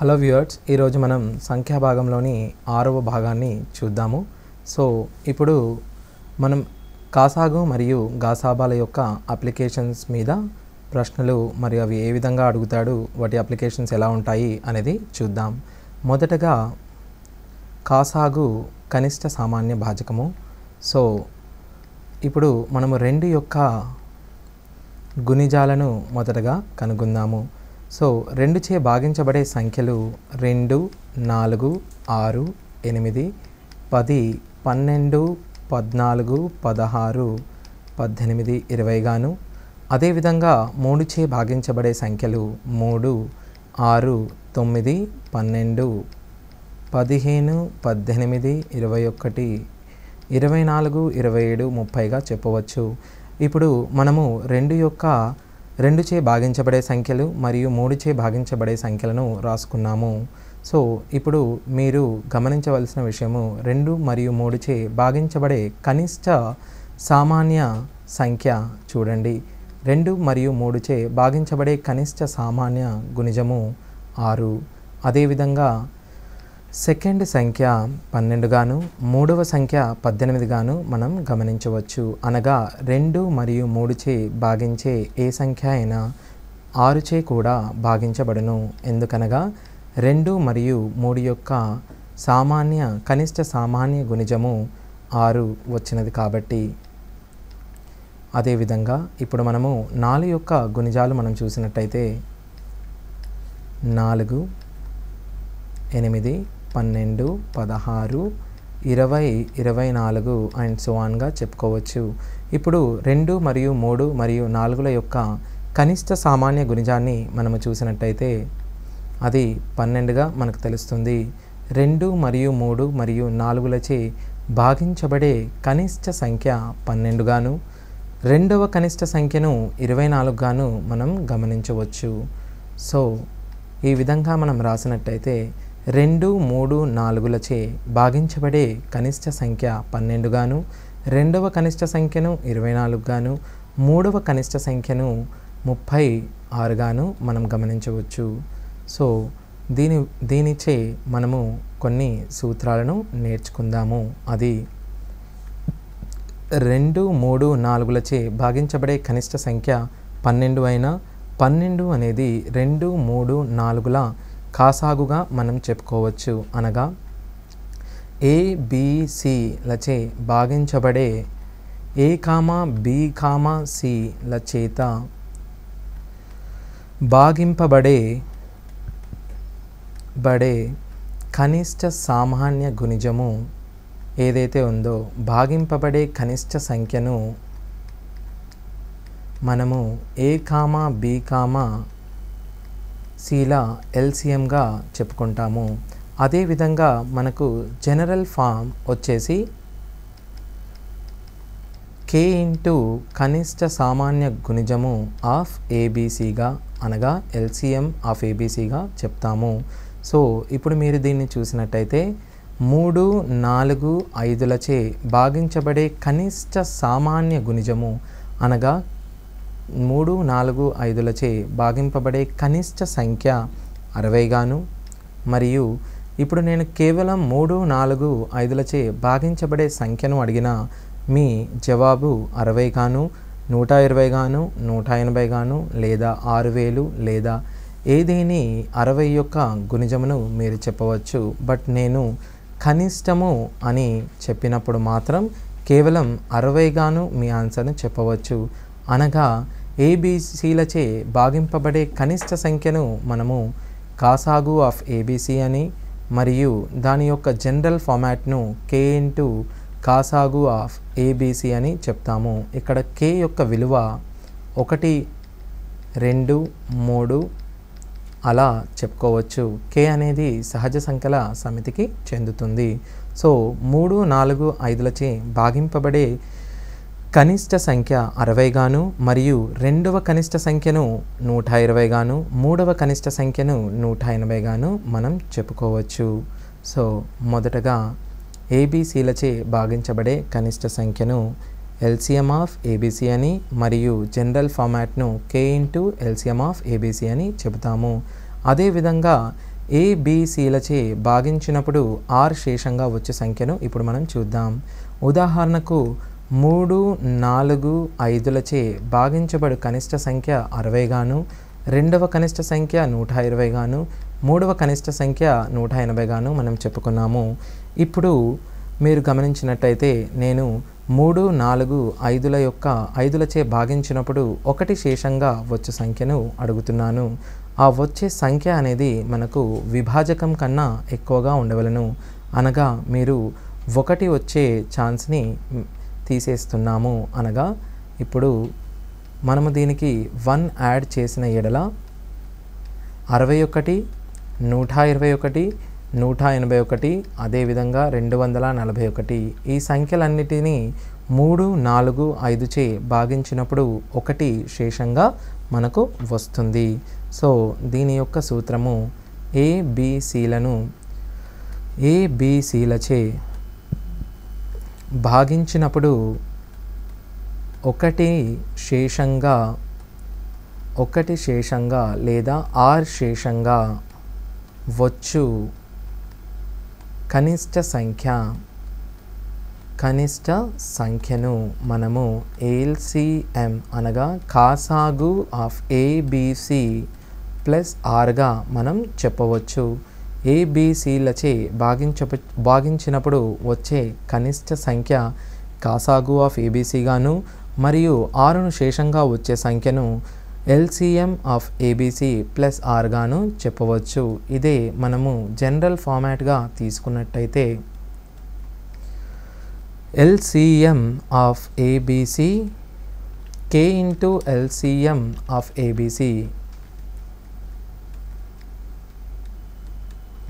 Hello viewers, ఈరోజు మనం సంఖ్యాభాగంలోని 6వ భాగాన్ని చూద్దాము. సో ఇప్పుడు మనం కాసాగు మరియు గాసాబాల యొక్క అప్లికేషన్స్ మీద ప్రశ్నలు మరియు అవి ఏ విధంగా అడుగుతాడు, వాటి అప్లికేషన్స్ ఎలా ఉంటాయి అనేది చూద్దాం. మొదటగా కాసాగు కనిష్ట సామాన్య భాజకము. సో ఇప్పుడు మనము 2 యొక్క గుణిజాలను మొదటగా కనుగొందాము. సో 2 చే భాగించబడే సంఖ్యలు 2, 4, 6, 8, 10, 12, 14, 16, 18, 20 గాను, అదేవిధంగా 3 చే భాగించబడే సంఖ్యలు 3, 6, 9, 12, 15, 18, 21, 24, 27, 30గా చెప్పవచ్చు. ఇప్పుడు మనము 2 చే భాగించబడే సంఖ్యలు మరియు 3 చే భాగించబడే సంఖ్యలను రాసుకున్నాము. సో ఇప్పుడు మీరు గమనించవలసిన విషయము 2 మరియు 3 చే భాగించబడే కనిష్ట సామాన్య సంఖ్య చూడండి. 2 మరియు 3 చే భాగించబడే కనిష్ట సామాన్య గుణిజము 6. అదేవిధంగా సెకండ్ సంఖ్య 12 గాను, మూడవ సంఖ్య 18 గాను మనం గమనించవచ్చు. అనగా 2 మరియు 3 చే భాగించే ఏ సంఖ్య అయినా 6 చే కూడా భాగించబడును. ఎందుకనగా 2 మరియు 3 యొక్క కనిష్ట సామాన్య గుణిజము 6 వచ్చినది కాబట్టి. అదేవిధంగా ఇప్పుడు మనము 4 యొక్క గుణిజాలు మనం చూసినట్టయితే 4, 8, 12, 16, 20, 24 అండ్ సో ఆన్గా చెప్పుకోవచ్చు. ఇప్పుడు 2 మరియు 3 మరియు 4ల యొక్క కనిష్ట సామాన్య గుణిజాన్ని మనము చూసినట్టయితే అది 12గా మనకు తెలుస్తుంది. 2 మరియు 3 మరియు 4లచే భాగించబడే కనిష్ట సంఖ్య 12 గాను, రెండవ కనిష్ట సంఖ్యను 24 గాను మనం గమనించవచ్చు. సో ఈ విధంగా మనం రాసినట్టయితే 2, 3, 4లచే భాగించబడే కనిష్ట సంఖ్య 12 గాను, రెండవ కనిష్ట సంఖ్యను 24 గాను, మూడవ కనిష్ట సంఖ్యను 36 గాను మనం గమనించవచ్చు. సో దీనిచే మనము కొన్ని సూత్రాలను నేర్చుకుందాము. అది 2, 3, 4లచే భాగించబడే కనిష్ట సంఖ్య 12 అయినా 12 అనేది 2, 3, 4ల కాసాగుగా మనం చెప్పుకోవచ్చు. అనగా ABCలచే భాగించబడే A, B, Cల చేత భాగింపబడే కనిష్ట సామాన్య గుణిజము ఏదైతే ఉందో, భాగింపబడే కనిష్ట సంఖ్యను మనము A, B, Cల LCMగా చెప్పుకుంటాము. అదేవిధంగా మనకు జనరల్ ఫామ్ వచ్చేసి K ఇంటూ కనిష్ట సామాన్య గుణిజము ఆఫ్ ABCగా, అనగా LCM ఆఫ్ ABCగా చెప్తాము. సో ఇప్పుడు మీరు దీన్ని చూసినట్టయితే 3, 4, 5లచే భాగించబడే కనిష్ట సామాన్య గుణిజము, అనగా 3, 4, 5లచే భాగింపబడే కనిష్ట సంఖ్య 60 గాను, మరియు ఇప్పుడు నేను కేవలం 3, 4, 5లచే భాగించబడే సంఖ్యను అడిగిన మీ జవాబు 60 గాను, 120 గాను, 180 గాను, లేదా 6000 లేదా ఏదేని 60 యొక్క గుణిజమును మీరు చెప్పవచ్చు. బట్ నేను కనిష్టము అని చెప్పినప్పుడు మాత్రం కేవలం 60 గాను మీ ఆన్సర్ను చెప్పవచ్చు. అనగా ABCలచే భాగింపబడే కనిష్ట సంఖ్యను మనము కాసాగు ఆఫ్ ABC అని, మరియు దాని యొక్క జనరల్ ఫార్మాట్ను K ఇంటూ కాసాగు ఆఫ్ ABC అని చెప్తాము. ఇక్కడ K యొక్క విలువ 1, 2, 3 అలా చెప్పుకోవచ్చు. K అనేది సహజ సంఖ్యల సమితికి చెందుతుంది. సో 3, 4, 5లచే భాగింపబడే కనిష్ట సంఖ్య 60 గాను, మరియు రెండవ కనిష్ట సంఖ్యను 120 గాను, మూడవ కనిష్ట సంఖ్యను 180 గాను మనం చెప్పుకోవచ్చు. సో మొదటగా ABCలచే భాగించబడే కనిష్ట సంఖ్యను LCM ఆఫ్ ABC అని మరియు జనరల్ ఫార్మాట్ను K into LCM of ABC అని చెబుతాము. అదేవిధంగా ఏబిసిలచే భాగించినప్పుడు ఆర్ శేషంగా వచ్చే సంఖ్యను ఇప్పుడు మనం చూద్దాం. ఉదాహరణకు 3, 4, 5లచే భాగించబడు కనిష్ట సంఖ్య 60 గాను, రెండవ కనిష్ట సంఖ్య 120 గాను, మూడవ కనిష్ట సంఖ్య 180 గాను మనం చెప్పుకున్నాము. ఇప్పుడు మీరు గమనించినట్టయితే నేను 3, 4, 5లచే భాగించినప్పుడు 1 శేషంగా వచ్చే సంఖ్యను అడుగుతున్నాను. ఆ వచ్చే సంఖ్య అనేది మనకు విభాజకం కన్నా ఎక్కువగా ఉండవలను. అనగా మీరు 1 వచ్చే ఛాన్స్ని తీసేస్తున్నాము. అనగా ఇప్పుడు మనము దీనికి 1 యాడ్ చేసిన ఎడల 61, 121, 181, అదేవిధంగా 241 ఈ సంఖ్యలన్నిటినీ 3, 4, 5చే భాగించినప్పుడు 1 శేషంగా మనకు వస్తుంది. సో దీని యొక్క సూత్రము ఏబిసిలచే భాగించినప్పుడు 1 శేషంగా లేదా ఆర్ శేషంగా వచ్చు కనిష్ట సంఖ్యను మనము ఎల్సిఎం అనగా కాసాగు ఆఫ్ ఏబిసి ప్లస్ ఆర్గా మనం చెప్పవచ్చు. ఏబిసిలచే భాగించినప్పుడు వచ్చే కనిష్ట సంఖ్య కాసాగు ఆఫ్ ఏబిసి గాను మరియు ఆరును శేషంగా వచ్చే సంఖ్యను LCM of ABC plus R గాను చెప్పవచ్చు. ఇదే మనము జనరల్ ఫార్మాట్గా తీసుకున్నట్టయితే LCM of ABC K into LCM of ABC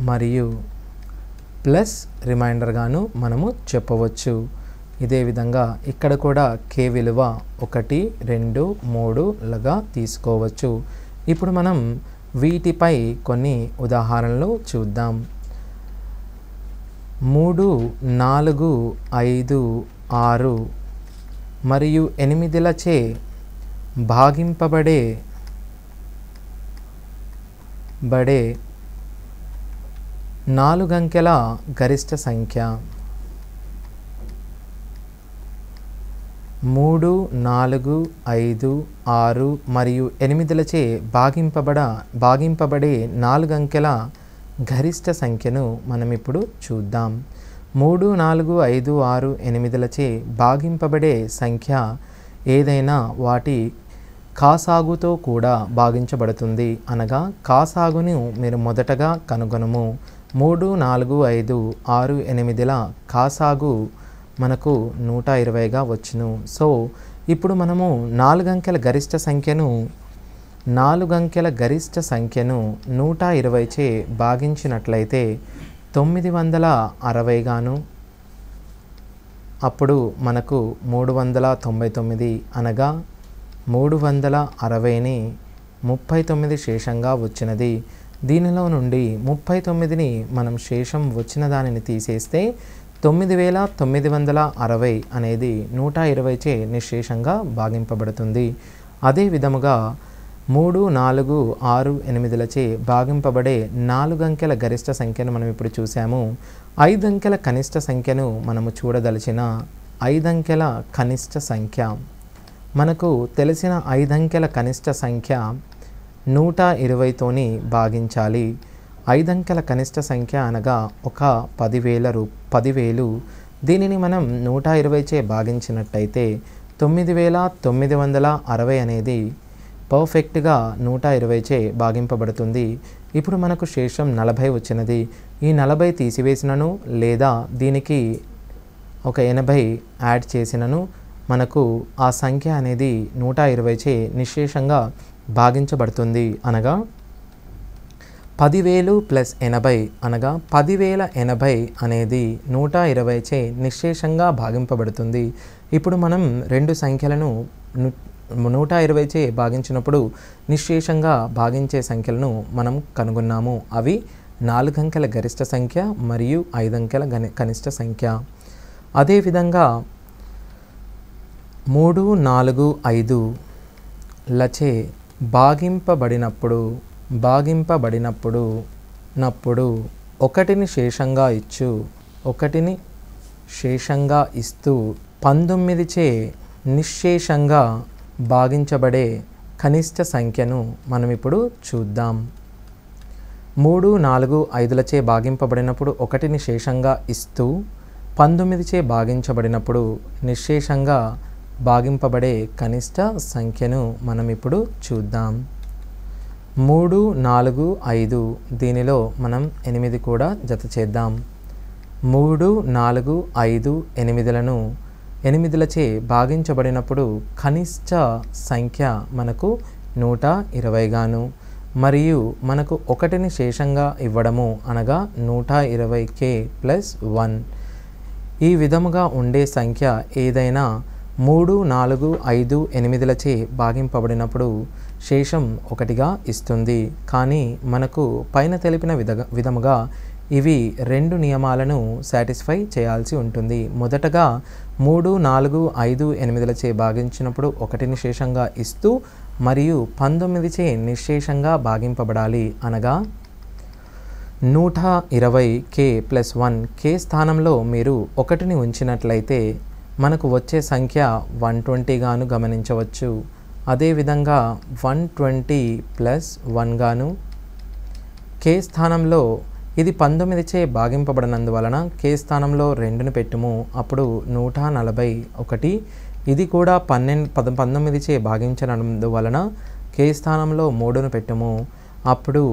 మరియు ప్లస్ రిమైండర్ గాను మనము చెప్పవచ్చు. ఇదే విధంగా ఇక్కడ కూడా కే విలువ 1, 2, 3లుగా తీసుకోవచ్చు. ఇప్పుడు మనం వీటిపై కొన్ని ఉదాహరణలు చూద్దాం. 3, 4, 5, 6 మరియు 8లచే భాగింపబడే 4 అంకెల గరిష్ట సంఖ్య 3, 4, 5, 6 మరియు 8లచే భాగింపబడే 4 అంకెల గరిష్ట సంఖ్యను మనం ఇప్పుడు చూద్దాం. 3, 4, 5, 6, 8లచే భాగింపబడే సంఖ్య ఏదైనా వాటి కాసాగుతో కూడా భాగించబడుతుంది. అనగా కాసాగును మీరు మొదటగా కనుగొనము. 3, 4, 5, 6, 8ల కాసాగు మనకు 120గా వచ్చును. సో ఇప్పుడు మనము 4 అంకెల గరిష్ట సంఖ్యను 120చే భాగించినట్లయితే 960 గాను, అప్పుడు మనకు 399 అనగా 360ని 39 శేషంగా వచ్చినది. దీనిలో నుండి 39ని మనం శేషం వచ్చిన దానిని తీసేస్తే 9960 అనేది 120చే నిశ్శేషంగా భాగింపబడుతుంది. అదే విధముగా 3, 4, 6, 8లచే భాగింపబడే 4 అంకెల గరిష్ట సంఖ్యను మనం ఇప్పుడు చూసాము. 5 అంకెల కనిష్ట సంఖ్యను మనము చూడదలిచిన 5 అంకెల కనిష్ట సంఖ్య మనకు తెలిసిన 5 అంకెల కనిష్ట సంఖ్య 120తోని భాగించాలి. 5 అంకెల కనిష్ట సంఖ్య అనగా ఒక 10,000. దీనిని మనం 120చే భాగించినట్టయితే 9960 అనేది పర్ఫెక్ట్గా 120చే భాగింపబడుతుంది. ఇప్పుడు మనకు శేషం 40 వచ్చినది. ఈ 40 తీసివేసినను లేదా దీనికి ఒక 80 యాడ్ చేసినను మనకు ఆ సంఖ్య అనేది 120చే నిశ్శేషంగా భాగించబడుతుంది. అనగా 10,000 ప్లస్ 80 అనగా 10,080 అనేది 120చే నిశ్శేషంగా భాగింపబడుతుంది. ఇప్పుడు మనం రెండు సంఖ్యలను 120చే భాగించినప్పుడు నిశ్శేషంగా భాగించే సంఖ్యలను మనం కనుగొన్నాము. అవి 4 అంకెల గరిష్ట సంఖ్య మరియు 5 అంకెల కనిష్ట సంఖ్య. అదేవిధంగా 3, 4, 5లచే భాగింపబడినప్పుడు భాగించినప్పుడు ఒకటిని శేషంగా ఇస్తూ 19చే నిశ్శేషంగా భాగించబడే కనిష్ట సంఖ్యను మనం ఇప్పుడు చూద్దాం. 3, 4, 5లచే భాగింపబడినప్పుడు ఒకటిని శేషంగా ఇస్తూ 19చే భాగించబడినప్పుడు నిశ్శేషంగా భాగింపబడే కనిష్ట సంఖ్యను మనం ఇప్పుడు చూద్దాం. 3, 4, 5 దీనిలో మనం 8 కూడా జత చేద్దాం. 3, 4, 5, 8లను 8లచే భాగించబడినప్పుడు కనిష్ట సంఖ్య మనకు 120 గాను మరియు మనకు ఒకటిని శేషంగా ఇవ్వడము అనగా 120k + 1. ఈ విధముగా ఉండే సంఖ్య ఏదైనా 3, 4, 5, 8లచే భాగింపబడినప్పుడు శేషం 1గా ఇస్తుంది. కానీ మనకు పైన తెలిపిన విధముగా ఇవి 2 నియమాలను సాటిస్ఫై చేయాల్సి ఉంటుంది. మొదటగా 3, 4, 5, 8లచే భాగించినప్పుడు ఒకటిని శేషంగా ఇస్తూ మరియు 19చే నిశ్శేషంగా భాగింపబడాలి అనగా 120k + 1. k స్థానంలో మీరు 1ని ఉంచినట్లయితే మనకు వచ్చే సంఖ్య 120 గాను గమనించవచ్చు. అదేవిధంగా 120 + 1 గాను k స్థానంలో ఇది 19చే భాగింపబడినందువలన k స్థానంలో 2ని పెట్టుము. అప్పుడు 141. ఇది కూడా 19చే భాగించినందువలన k స్థానంలో 3ను పెట్టుము. అప్పుడు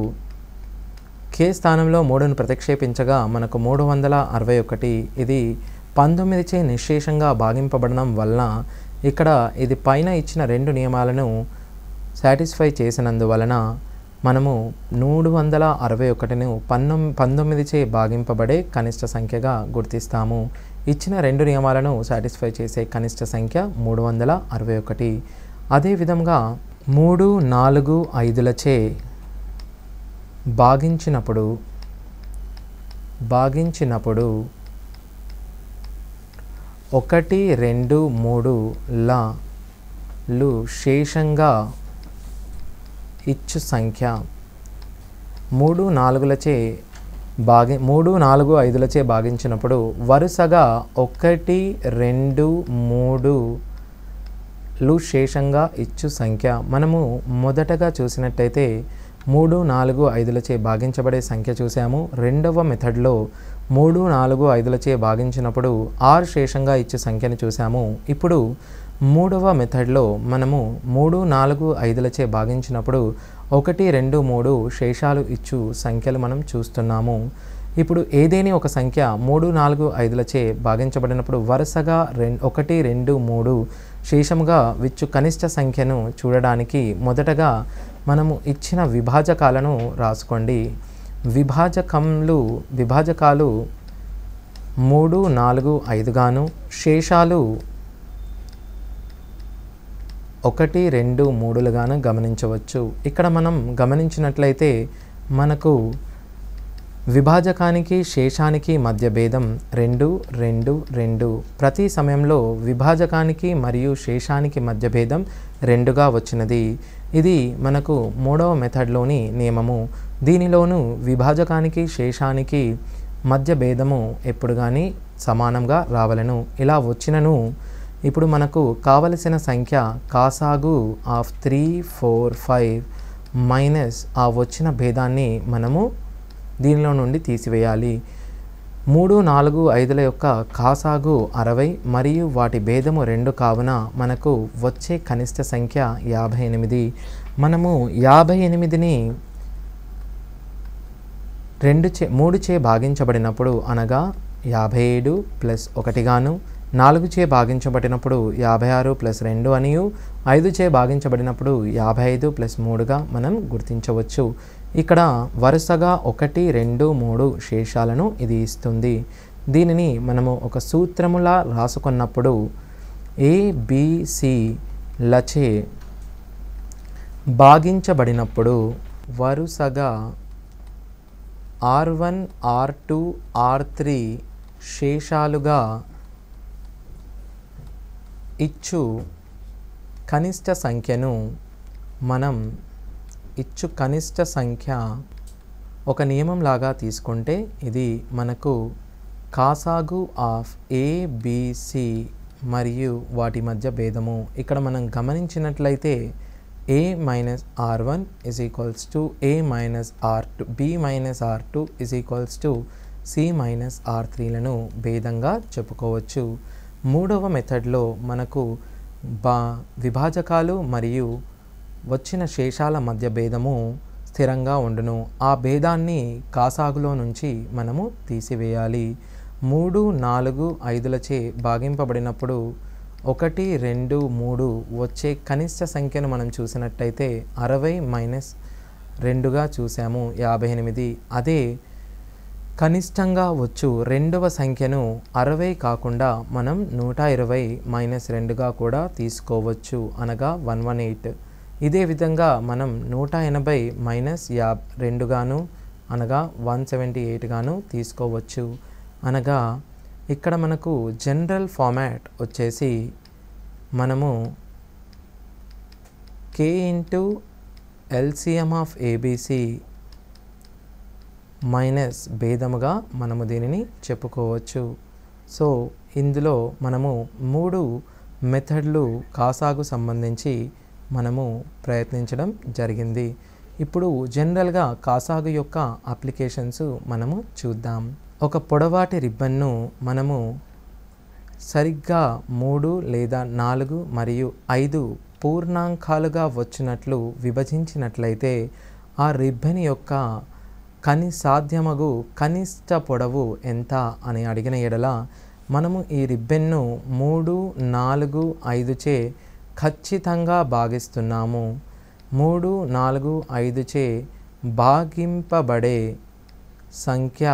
k స్థానంలో 3ను ప్రతిక్షేపించగా మనకు 361. ఇది 19చే నిశ్శేషంగా భాగింపబడడం వలన ఇక్కడ ఇది పైన ఇచ్చిన 2 నియమాలను సాటిస్ఫై చేసినందువలన మనము 361ను 19చే భాగింపబడే కనిష్ట సంఖ్యగా గుర్తిస్తాము. ఇచ్చిన 2 నియమాలను సాటిస్ఫై చేసే కనిష్ట సంఖ్య 361. అదేవిధంగా 3, 4, 5లచే భాగించినప్పుడు 1, 2, 3లు శేషంగా ఇచ్చు సంఖ్య 3, 4, 5లచే భాగించినప్పుడు వరుసగా 1, 2, 3లు శేషంగా ఇచ్చు సంఖ్య. మనము మొదటగా చూసినట్టయితే 3, 4, 5లచే భాగించబడే సంఖ్య చూసాము. రెండవ మెథడ్లో 3, 4, 5లచే భాగించినప్పుడు 6 శేషంగా ఇచ్చే సంఖ్యను చూసాము. ఇప్పుడు మూడవ మెథడ్లో మనము 3, 4, 5లచే భాగించినప్పుడు 1, 2, 3 శేషాలు ఇచ్చు సంఖ్యలు మనం చూస్తున్నాము. ఇప్పుడు ఏదేని ఒక సంఖ్య 3, 4, 5లచే భాగించబడినప్పుడు వరుసగా 1, 2, 3 శేషముగా విచ్చు కనిష్ట సంఖ్యను చూడడానికి మొదటగా మనము ఇచ్చిన విభాజకాలను రాసుకోండి. విభాజకాలు 3, 4, 5 గాను శేషాలు 1, 2, 3లుగాను గమనించవచ్చు. ఇక్కడ మనం గమనించినట్లయితే మనకు విభాజకానికి శేషానికి మధ్య భేదం 2, 2, 2. ప్రతి సమయంలో విభాజకానికి మరియు శేషానికి మధ్య భేదం 2గా వచ్చినది. ఇది మనకు మూడవ మెథడ్లోని నియమము. దీనిలోనూ విభాజకానికి శేషానికి మధ్య భేదము ఎప్పుడు కానీ సమానంగా రావలను. ఇలా వచ్చినను ఇప్పుడు మనకు కావలసిన సంఖ్య కాసాగు ఆఫ్ 3, 4, 5 మైనస్ ఆ వచ్చిన భేదాన్ని మనము దీనిలో నుండి తీసివేయాలి. 3, 4, 5ల యొక్క కాసాగు 60 మరియు వాటి భేదము 2 కావున మనకు వచ్చే కనిష్ట సంఖ్య 58. మనము 58ని 3చే భాగించబడినప్పుడు అనగా 57 + 1 గాను, 4చే భాగించబడినప్పుడు 56 + 2 అనియు, 5చే భాగించబడినప్పుడు 55 + 3గా మనం గుర్తించవచ్చు. ఇక్కడ వరుసగా 1, 2, 3 శేషాలను ఇది ఇస్తుంది. దీనిని మనము ఒక సూత్రములా రాసుకున్నప్పుడు ABCలచే భాగించబడినప్పుడు వరుసగా R1, R2, R3 శేషాలుగా ఇచ్చు కనిష్ట సంఖ్యను మనం ఒక నియమం లాగా తీసుకుంటే ఇది మనకు కాసాగు ఆఫ్ ఏబిసి మరియు వాటి మధ్య భేదము. ఇక్కడ మనం గమనించినట్లయితే a minus r1 is equals to a minus r2, b minus r2 is equals to c minus r3లను భేదంగా చెప్పుకోవచ్చు. మూడవ మెథడ్లో మనకు విభాజకాలు మరియు వచ్చిన శేషాల మధ్య భేదము స్థిరంగా ఉండును. ఆ భేదాన్ని కాసాగులో నుంచి మనము తీసివేయాలి. 3, 4, 5లచే భాగింపబడినప్పుడు 1, 2, 3 వచ్చే కనిష్ట సంఖ్యను మనం చూసినట్టయితే 60 మైనస్ 2గా చూసాము, 58. అదే కనిష్టంగా వచ్చు రెండవ సంఖ్యను 60 కాకుండా మనం 120 మైనస్ 2గా కూడా తీసుకోవచ్చు, అనగా 118. ఇదే విధంగా మనం 180 మైనస్ 2గాను అనగా 178గాను తీసుకోవచ్చు. అనగా ఇక్కడ మనకు జనరల్ ఫార్మాట్ వచ్చేసి మనము k into LCM of ABC minus భేదముగా మనము దీనిని చెప్పుకోవచ్చు. సో ఇందులో మనము 3 మెథడ్లు కాసాగు సంబంధించి మనము ప్రయత్నించడం జరిగింది. ఇప్పుడు జనరల్గా కాసాగు యొక్క అప్లికేషన్స్ మనము చూద్దాం. ఒక పొడవాటి రిబ్బన్ను మనము సరిగ్గా 3 లేదా 4 మరియు 5 పూర్ణాంకాలుగా వచ్చినట్లు విభజించినట్లయితే ఆ రిబ్బన్ యొక్క సాధ్యమగు కనిష్ట పొడవు ఎంత అని అడిగిన ఎడల మనము ఈ రిబ్బన్ను 3, 4, 5చే ఖచ్చితంగా భాగిస్తున్నాము. 3, 4, 5చే భాగింపబడే సంఖ్య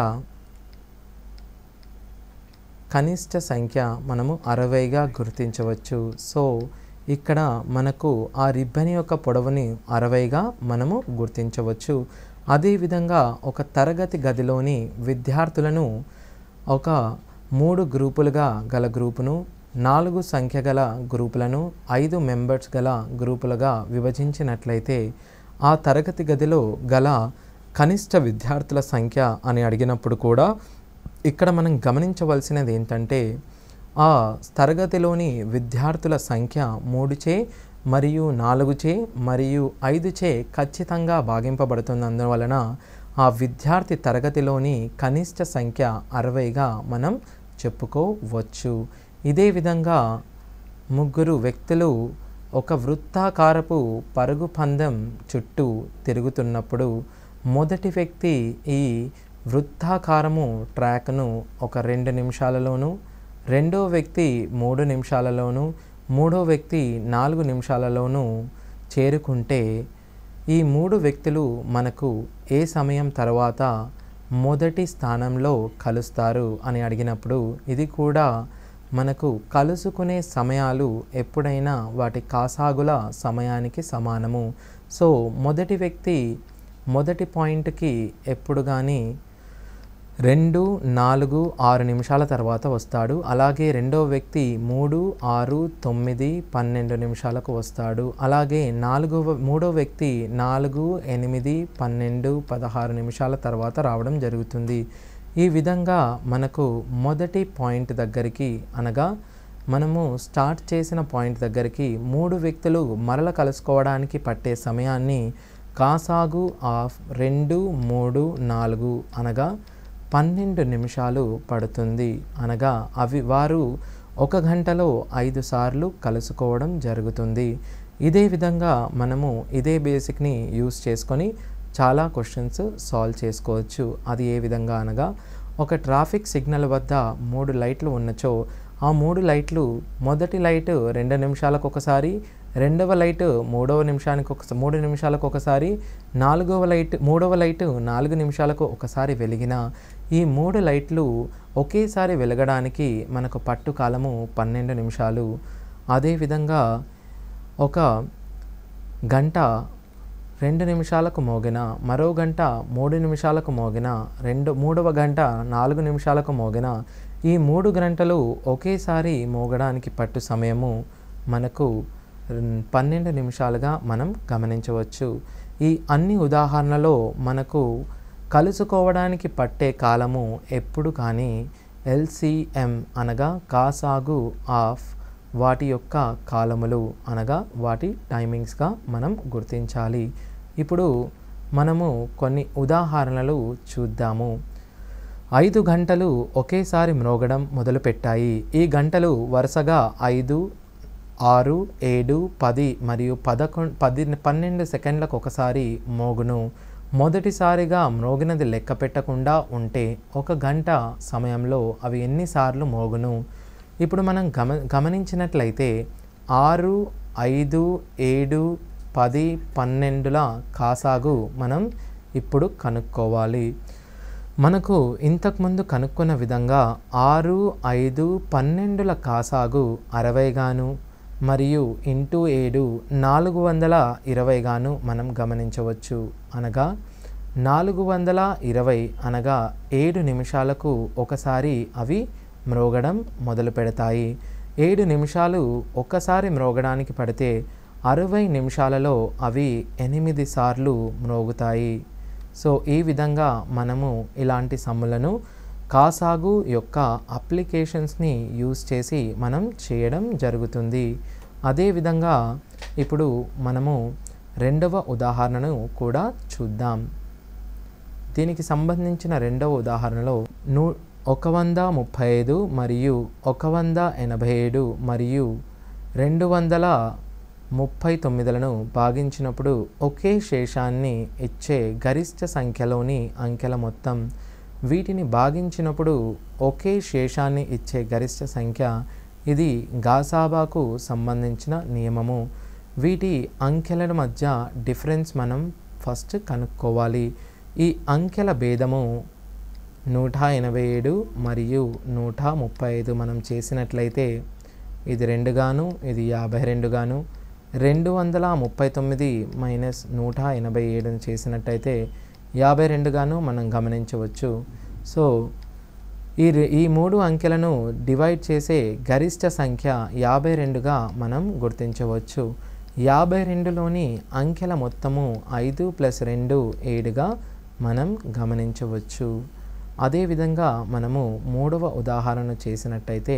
కనిష్ట సంఖ్య మనము 60గా గుర్తించవచ్చు. సో ఇక్కడ మనకు ఆ రిబ్బన్ యొక్క పొడవుని 60గా మనము గుర్తించవచ్చు. అదేవిధంగా ఒక తరగతి గదిలోని విద్యార్థులను ఒక 3 గ్రూపులుగా గల గ్రూపును, 4 సంఖ్య గల గ్రూపులను, 5 మెంబర్స్ గల గ్రూపులుగా విభజించినట్లయితే ఆ తరగతి గదిలో గల కనిష్ట విద్యార్థుల సంఖ్య అని అడిగినప్పుడు కూడా ఇక్కడ మనం గమనించవలసినది ఏంటంటే ఆ తరగతిలోని విద్యార్థుల సంఖ్య 3చే మరియు 4చే మరియు 5చే ఖచ్చితంగా భాగింపబడుతున్నందువలన ఆ విద్యార్థి తరగతిలోని కనిష్ట సంఖ్య 60గా మనం చెప్పుకోవచ్చు. ఇదే విధంగా 3 వ్యక్తులు ఒక వృత్తాకారపు పరుగు పందెం చుట్టూ తిరుగుతున్నప్పుడు మొదటి వ్యక్తి ఈ వృత్తాకారము ట్రాక్ను ఒక 2 నిమిషాలలోను, రెండో వ్యక్తి 3 నిమిషాలలోను, మూడో వ్యక్తి 4 నిమిషాలలోనూ చేరుకుంటే ఈ 3 వ్యక్తులు మనకు ఏ సమయం తర్వాత మొదటి స్థానంలో కలుస్తారు అని అడిగినప్పుడు ఇది కూడా మనకు కలుసుకునే సమయాలు ఎప్పుడైనా వాటి కాసాగుల సమయానికి సమానము. సో మొదటి వ్యక్తి మొదటి పాయింట్కి ఎప్పుడు కానీ 2, 4, 6 నిమిషాల తర్వాత వస్తాడు. అలాగే రెండో వ్యక్తి 3, 6, 9, 12 నిమిషాలకు వస్తాడు. అలాగే మూడో వ్యక్తి 4, 8, 12, 16 నిమిషాల తర్వాత రావడం జరుగుతుంది. ఈ విధంగా మనకు మొదటి పాయింట్ దగ్గరికి అనగా మనము స్టార్ట్ చేసిన పాయింట్ దగ్గరికి 3 వ్యక్తులు మరల కలుసుకోవడానికి పట్టే సమయాన్ని కాసాగు ఆఫ్ 2, 3, 4 అనగా 12 నిమిషాలు పడుతుంది. అనగా వారు 1 గంటలో 5 సార్లు కలుసుకోవడం జరుగుతుంది. ఇదే విధంగా మనము ఇదే బేసిక్ని యూస్ చేసుకొని చాలా క్వశ్చన్స్ సాల్వ్ చేసుకోవచ్చు. అది ఏ విధంగా అనగా ఒక ట్రాఫిక్ సిగ్నల్ వద్ద 3 లైట్లు ఉన్నచో ఆ 3 లైట్లు మొదటి లైట్ 2 నిమిషాలకు ఒకసారి, రెండవ లైట్ 3 నిమిషాలకు ఒకసారి, మూడవ లైట్ 4 నిమిషాలకు ఒకసారి వెలిగిన ఈ 3 లైట్లు ఒకేసారి వెలగడానికి మనకు పట్టు కాలము 12 నిమిషాలు. అదేవిధంగా ఒక గంట 2 నిమిషాలకు మోగిన, మరో గంట 3 నిమిషాలకు మోగిన, మూడవ గంట 4 నిమిషాలకు మోగిన ఈ 3 గంటలు ఒకేసారి మోగడానికి పట్టు సమయము మనకు 12 నిమిషాలుగా మనం గమనించవచ్చు. ఈ అన్ని ఉదాహరణలో మనకు కలుసుకోవడానికి పట్టే కాలము ఎప్పుడు కానీ LCM అనగా కాసాగు ఆఫ్ వాటి యొక్క కాలములు అనగా వాటి టైమింగ్స్గా మనం గుర్తించాలి. ఇప్పుడు మనము కొన్ని ఉదాహరణలు చూద్దాము. 5 గంటలు ఒకేసారి మ్రోగడం మొదలుపెట్టాయి. ఈ గంటలు వరుసగా 5, 6, 7, 10 మరియు 12 సెకండ్లకు ఒకసారి మోగును. మొదటిసారిగా మ్రోగినది లెక్క పెట్టకుండా ఉంటే 1 గంట సమయంలో అవి ఎన్నిసార్లు మోగును? ఇప్పుడు మనం గమనించినట్లయితే 6, 5, 7, 10, 12ల కాసాగు మనం ఇప్పుడు కనుక్కోవాలి. మనకు ఇంతకుముందు కనుక్కున్న విధంగా 6, 5, 12ల కాసాగు 60 గాను మరియు ఇంటూ 7 420 గాను మనం గమనించవచ్చు. అనగా 420 అనగా 7 నిమిషాలకు ఒకసారి అవి మ్రోగడం మొదలు పెడతాయి. 7 నిమిషాలు ఒక్కసారి మ్రోగడానికి పడితే 60 నిమిషాలలో అవి 8 సార్లు మ్రోగుతాయి. సో ఈ విధంగా మనము ఇలాంటి సమ్ములను కాసాగు యొక్క అప్లికేషన్స్ని యూజ్ చేసి మనం చేయడం జరుగుతుంది. అదేవిధంగా ఇప్పుడు మనము రెండవ ఉదాహరణను కూడా చూద్దాం. దీనికి సంబంధించిన రెండవ ఉదాహరణలో 135 మరియు 187 మరియు 239లను భాగించినప్పుడు ఒకే శేషాన్ని ఇచ్చే గరిష్ట సంఖ్యలోని అంకెల మొత్తం. వీటిని భాగించినప్పుడు ఒకే శేషాన్ని ఇచ్చే గరిష్ట సంఖ్య. ఇది గాసాబాకు సంబంధించిన నియమము. వీటి అంకెల మధ్య డిఫరెన్స్ మనం ఫస్ట్ కనుక్కోవాలి. ఈ అంకెల భేదము 187 మరియు 135 మనం చేసినట్లయితే ఇది 2 గాను ఇది 52 గాను 239 మైనస్ 187 చేసినట్టయితే 52 గాను మనం గమనించవచ్చు. సో ఈ 3 అంకెలను డివైడ్ చేసే గరిష్ట సంఖ్య 52గా మనం గుర్తించవచ్చు. 52లోని అంకెల మొత్తము 5 + 2 7గా మనం గమనించవచ్చు. అదేవిధంగా మనము మూడవ ఉదాహరణ చేసినట్టయితే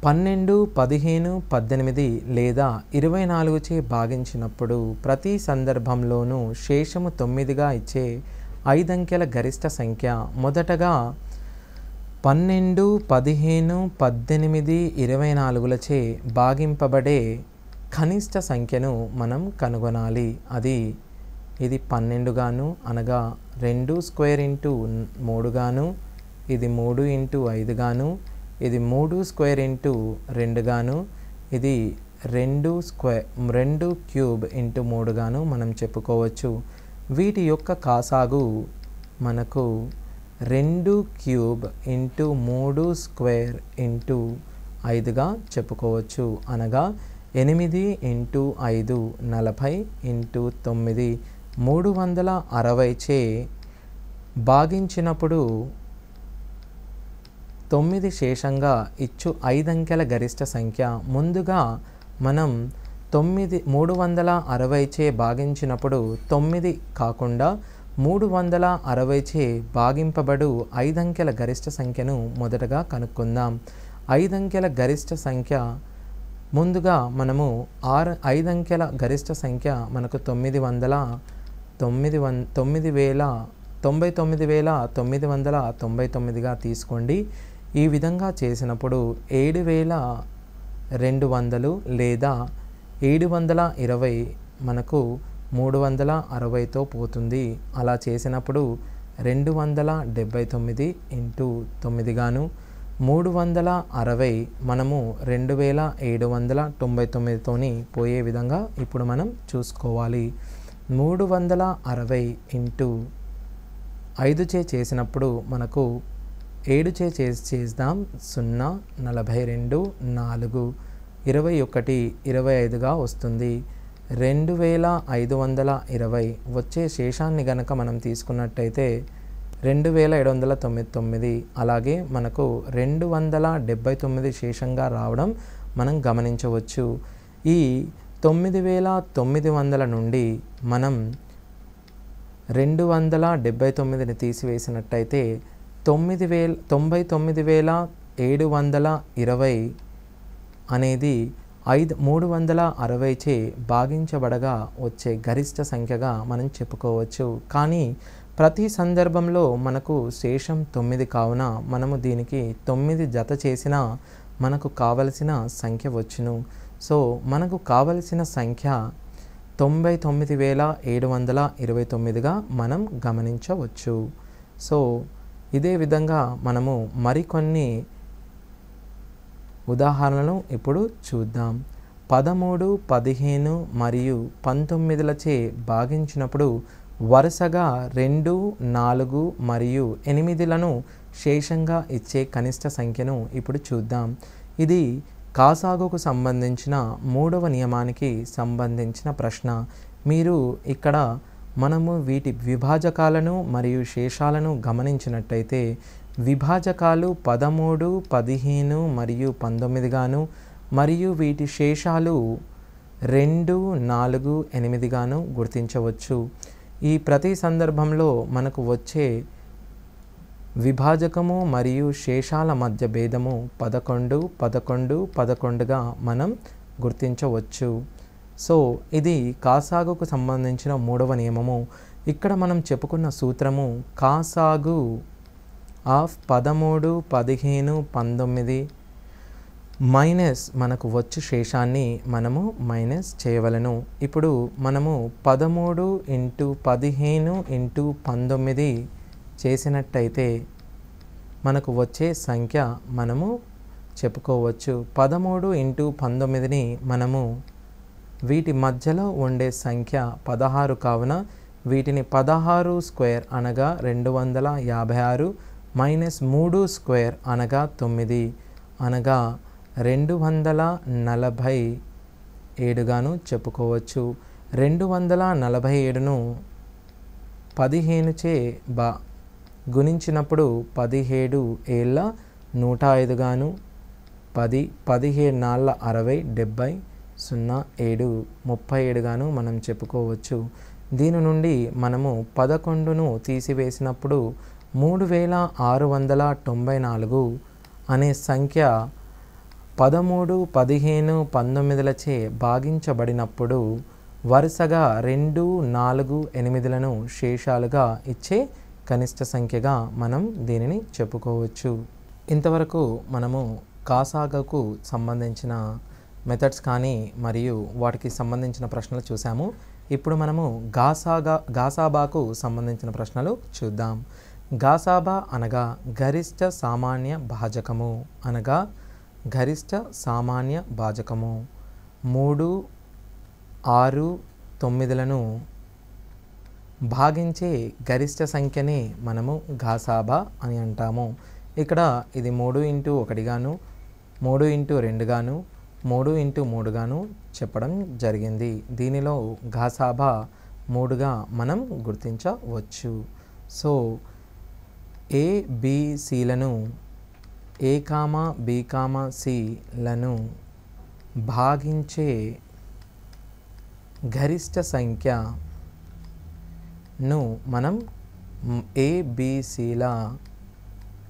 12, 15, 18 లేదా 24 చే భాగించినప్పుడు ప్రతి సందర్భంలోనూ శేషము 9గా ఇచ్చే 5 అంకెల గరిష్ట సంఖ్య. మొదటగా 12, 15, 18, 24లచే భాగింపబడే కనిష్ట సంఖ్యను మనం కనుగొనాలి. ఇది 12 గాను అనగా 2 స్క్వేర్ ఇంటూ 3 గాను ఇది 3 ఇంటూ 5 గాను ఇది 3 స్క్వేర్ ఇంటూ 2 గాను ఇది 2 క్యూబ్ ఇంటూ 3 గాను మనం చెప్పుకోవచ్చు. వీటి యొక్క కాసాగు మనకు 2 క్యూబ్ ఇంటూ 3 స్క్వేర్ ఇంటూ 5గా చెప్పుకోవచ్చు. అనగా 8 ఇంటూ 5 40 ఇంటూ 9 360 చే భాగించినప్పుడు 9 శేషంగా ఇచ్చు 5 అంకెల గరిష్ట సంఖ్య. ముందుగా మనం 360 చే భాగించినప్పుడు 9 కాకుండా 360 చే భాగింపబడు 5 అంకెల గరిష్ట సంఖ్యను మొదటగా కనుక్కుందాం. 5 అంకెల గరిష్ట సంఖ్య ముందుగా మనము 5 అంకెల గరిష్ట సంఖ్య మనకు 99,999గా తీసుకోండి. ఈ విధంగా చేసినప్పుడు 7,200 లేదా 720 మనకు 360తో పోతుంది. అలా చేసినప్పుడు 279 ఇంటూ 9 గాను 360 మనము 2799తోని పోయే విధంగా ఇప్పుడు మనం చూసుకోవాలి. 360 ఇంటూ 5 చే చేసినప్పుడు మనకు 7 చే చేద్దాం 0 42 4 21 25గా వస్తుంది. 2520 వచ్చే శేషాన్ని గనక మనం తీసుకున్నట్టయితే 2799. అలాగే మనకు 279 శేషంగా రావడం మనం గమనించవచ్చు. ఈ 9900 నుండి మనం 279ని తీసివేసినట్టయితే 99,720 అనేది 360 చే భాగించబడగా వచ్చే గరిష్ట సంఖ్యగా మనం చెప్పుకోవచ్చు. కానీ ప్రతి సందర్భంలో మనకు శేషం 9 కావున మనము దీనికి 9 జత చేసినా మనకు కావలసిన సంఖ్య వచ్చును. సో మనకు కావలసిన సంఖ్య 99,729గా మనం గమనించవచ్చు. సో ఇదే విధంగా మనము మరికొన్ని ఉదాహరణలను ఇప్పుడు చూద్దాం. 13, 15 మరియు 19లచే భాగించినప్పుడు వరుసగా 2, 4 మరియు 8లను శేషంగా ఇచ్చే కనిష్ట సంఖ్యను ఇప్పుడు చూద్దాం. ఇది కాసాగుకు సంబంధించిన 3వ నియమానికి సంబంధించిన ప్రశ్న. మీరు ఇక్కడ మనము వీటి విభాజకాలను మరియు శేషాలను గమనించినట్టయితే విభాజకాలు 13, 15 మరియు 19 గాను మరియు వీటి శేషాలు 2, 4, 8 గాను గుర్తించవచ్చు. ఈ ప్రతి సందర్భంలో మనకు వచ్చే విభాజకము మరియు శేషాల మధ్య భేదము 11, 11, 11గా మనం గుర్తించవచ్చు. సో ఇది కాసాగుకు సంబంధించిన 3వ నియమము. ఇక్కడ మనం చెప్పుకున్న సూత్రము కాసాగు ఆఫ్ 13, 15, 19 మైనస్ మనకు వచ్చు శేషాన్ని మనము మైనస్ చేయవలను. ఇప్పుడు మనము 13 × 15 × 19 చేసినట్టయితే మనకు వచ్చే సంఖ్య మనము చెప్పుకోవచ్చు. 13 × 19ని మనము వీటి మధ్యలో ఉండే సంఖ్య 16 కావున వీటిని 16 స్క్వేర్ అనగా 256 మైనస్ 3 స్క్వేర్ అనగా 9 అనగా 247గాను చెప్పుకోవచ్చు. 247ను 15చే గుణించినప్పుడు 17 ఏళ్ళ 105 గాను 10 17 నాళ్ళ 60 70 07 37 గాను మనం చెప్పుకోవచ్చు. దీని నుండి మనము 11ను తీసివేసినప్పుడు 3694 అనే సంఖ్య 13, 15, 19లచే భాగించబడినప్పుడు వరుసగా 2, 4, 8లను శేషాలుగా ఇచ్చే కనిష్ట సంఖ్యగా మనం దీనిని చెప్పుకోవచ్చు. ఇంతవరకు మనము కాసాగుకు సంబంధించిన మెథడ్స్ కానీ మరియు వాటికి సంబంధించిన ప్రశ్నలు చూసాము. ఇప్పుడు మనము గాసాబాకు సంబంధించిన ప్రశ్నలు చూద్దాం. గాసాబా అనగా గరిష్ట సామాన్య భాజకము అనగా గరిష్ట సామాన్య భాజకము. 3, 6, 9లను భాగించే గరిష్ట సంఖ్యని మనము గాసాబా అని అంటాము. ఇక్కడ ఇది 3 × 1 గాను 3 × 2 గాను 3 × 3 గాను చెప్పడం జరిగింది. దీనిలో గాసాబా 3గా మనం గుర్తించవచ్చు. సో ABCలను A, B, Cలను భాగించే గరిష్ట సంఖ్యను మనం ABCల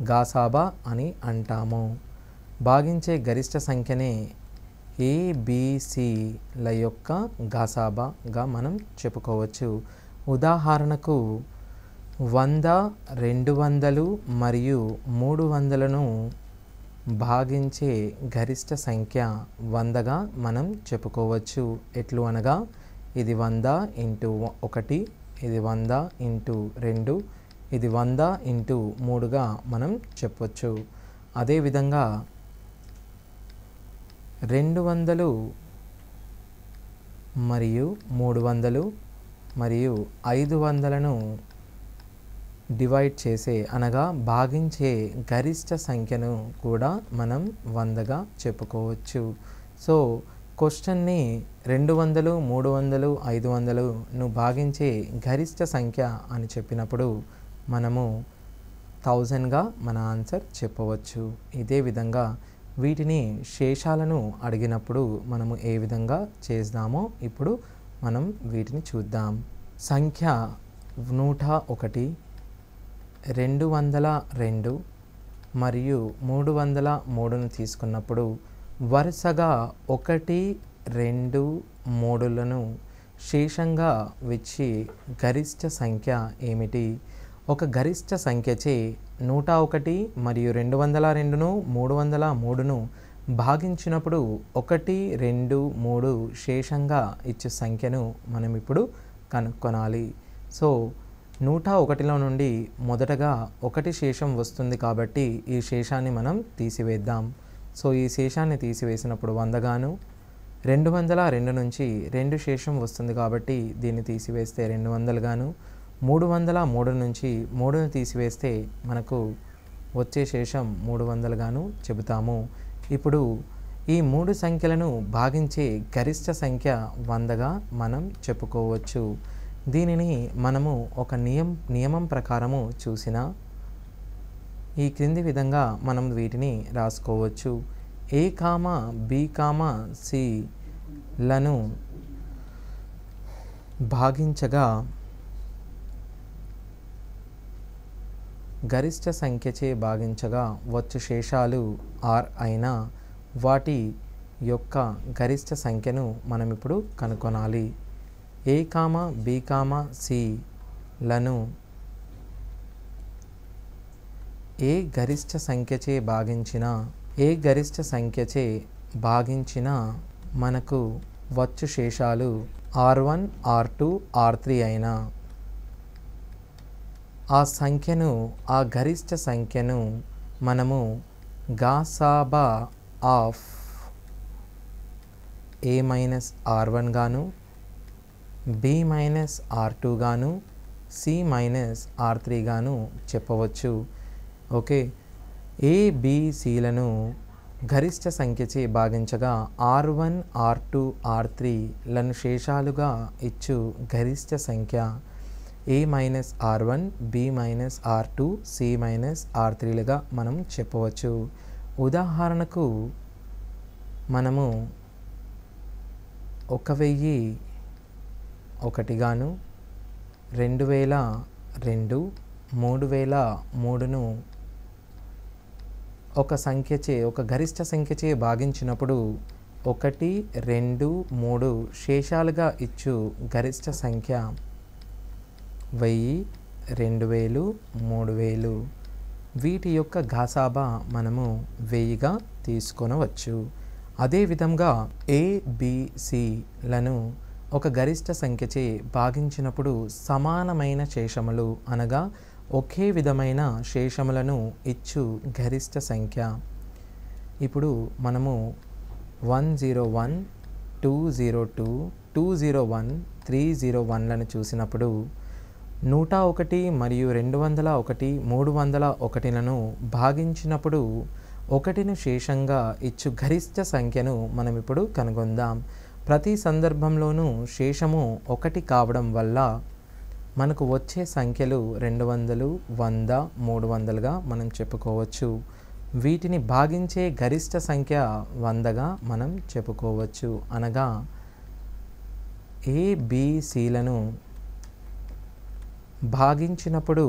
గాసాబా అని అంటాము. భాగించే గరిష్ట సంఖ్యనే ABCల యొక్క గాసాబాగా మనం చెప్పుకోవచ్చు. ఉదాహరణకు 100, 200 మరియు 300లను భాగించే గరిష్ట సంఖ్య 100గా మనం చెప్పుకోవచ్చు. ఎట్లు అనగా ఇది 100 × 1, ఇది 100 × 2, ఇది 100 × 3గా మనం చెప్పవచ్చు. అదేవిధంగా 200 మరియు 300 మరియు 500లను డివైడ్ చేసే అనగా భాగించే గరిష్ట సంఖ్యను కూడా మనం 100గా చెప్పుకోవచ్చు. సో క్వశ్చన్ని 200, 300, 500ను భాగించే గరిష్ట సంఖ్య అని చెప్పినప్పుడు మనము 1000గా మన ఆన్సర్ చెప్పవచ్చు. ఇదే విధంగా వీటిని శేషాలను అడిగినప్పుడు మనము ఏ విధంగా చేద్దామో ఇప్పుడు మనం వీటిని చూద్దాం. సంఖ్య 101, 202 మరియు 303ను తీసుకున్నప్పుడు వరుసగా 1, 2, 3లను శేషంగా వచ్చి గరిష్ట సంఖ్య ఏమిటి? ఒక గరిష్ట సంఖ్యచే 101 మరియు 202ను 303ను భాగించినప్పుడు 1, 2, 3 శేషంగా ఇచ్చే సంఖ్యను మనం ఇప్పుడు కనుక్కొనాలి. సో 101లో నుండి మొదటగా 1 శేషం వస్తుంది కాబట్టి ఈ శేషాన్ని మనం తీసివేద్దాం. సో ఈ శేషాన్ని తీసివేసినప్పుడు 100 గాను, 202 నుంచి 2 శేషం వస్తుంది కాబట్టి దీన్ని తీసివేస్తే 200 గాను, 303 నుంచి 3ను తీసివేస్తే మనకు వచ్చే శేషం 300 గాను చెబుతాము. ఇప్పుడు ఈ 3 సంఖ్యలను భాగించే గరిష్ట సంఖ్య 100గా మనం చెప్పుకోవచ్చు. దీనిని మనము ఒక నియమం ప్రకారము చూసిన ఈ క్రింది విధంగా మనం వీటిని రాసుకోవచ్చు. A, B, C లను భాగించగా గరిష్ట సంఖ్యచే భాగించగా వచ్చు శేషాలు r అయినా వాటి యొక్క గరిష్ట సంఖ్యను మనం ఇప్పుడు కనుగొనాలి. A, B, C లను ఏ గరిష్ట సంఖ్యచే భాగించిన మనకు వచ్చు శేషాలు r1, r2, r3 అయినా ఆ గరిష్ట సంఖ్యను మనము గాసాబా ఆఫ్ a మైనస్ r1 గాను, b మైనస్ r2 గాను, c మైనస్ r3 గాను చెప్పవచ్చు. ఓకే, a, b, c లను గరిష్ట సంఖ్యచే భాగించగా r1, r2, r3 లను శేషాలుగా ఇచ్చు గరిష్ట సంఖ్య a minus r1, b minus r2, c minus r3లుగా మనం చెప్పవచ్చు. ఉదాహరణకు మనము 1001 గాను, 2002, 3003ను ఒక గరిష్ట సంఖ్యచే భాగించినప్పుడు 1, 2, 3 శేషాలుగా ఇచ్చు గరిష్ట సంఖ్య 1000, 2000, 3000. వీటి యొక్క ఘాసాబా మనము 1000గా తీసుకొనవచ్చు. అదేవిధంగా A, B, C లను ఒక గరిష్ట సంఖ్యచే భాగించినప్పుడు సమానమైన శేషములు అనగా ఒకే విధమైన శేషములను ఇచ్చు గరిష్ట సంఖ్య. ఇప్పుడు మనము 101, 202, 201, 301లను చూసినప్పుడు 101 మరియు 201, 301లను భాగించినప్పుడు 1ను శేషంగా ఇచ్చు గరిష్ట సంఖ్యను మనం ఇప్పుడు కనుగొందాం. ప్రతి సందర్భంలోనూ శేషము 1 కావడం వల్ల మనకు వచ్చే సంఖ్యలు 200, 100, 300గా మనం చెప్పుకోవచ్చు. వీటిని భాగించే గరిష్ట సంఖ్య 100గా మనం చెప్పుకోవచ్చు. అనగా A, B, C లను భాగించినప్పుడు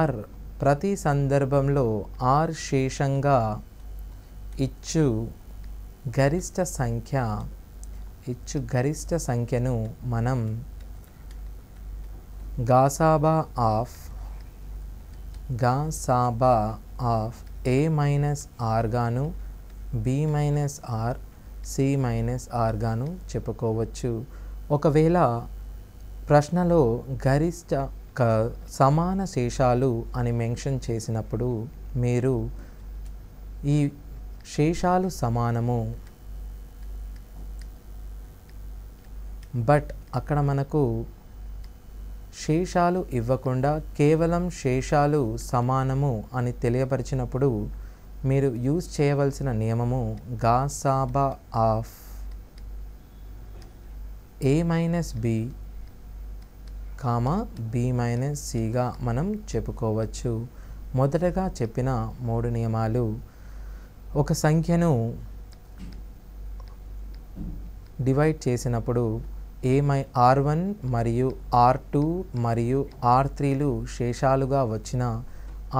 r ప్రతి సందర్భంలో r శేషంగా ఇచ్చు గరిష్ట సంఖ్యను మనం గాసాబా ఆఫ్ a మైనస్ r గాను, b minus r, c minus r గాను చెప్పుకోవచ్చు. ఒకవేళ ప్రశ్నలో గరిష్ట సమాన శేషాలు అని మెన్షన్ చేసినప్పుడు మీరు ఈ శేషాలు సమానము బట్ అక్కడ మనకు శేషాలు ఇవ్వకుండా కేవలం శేషాలు సమానము అని తెలియపరిచినప్పుడు మీరు యూజ్ చేయవలసిన నియమము గాసాబా of a minus b, b minus cగా మనం చెప్పుకోవచ్చు. మొదటగా చెప్పిన 3 నియమాలు ఒక సంఖ్యను డివైడ్ చేసినప్పుడు R1 మరియు R2 మరియు R3లు శేషాలుగా వచ్చిన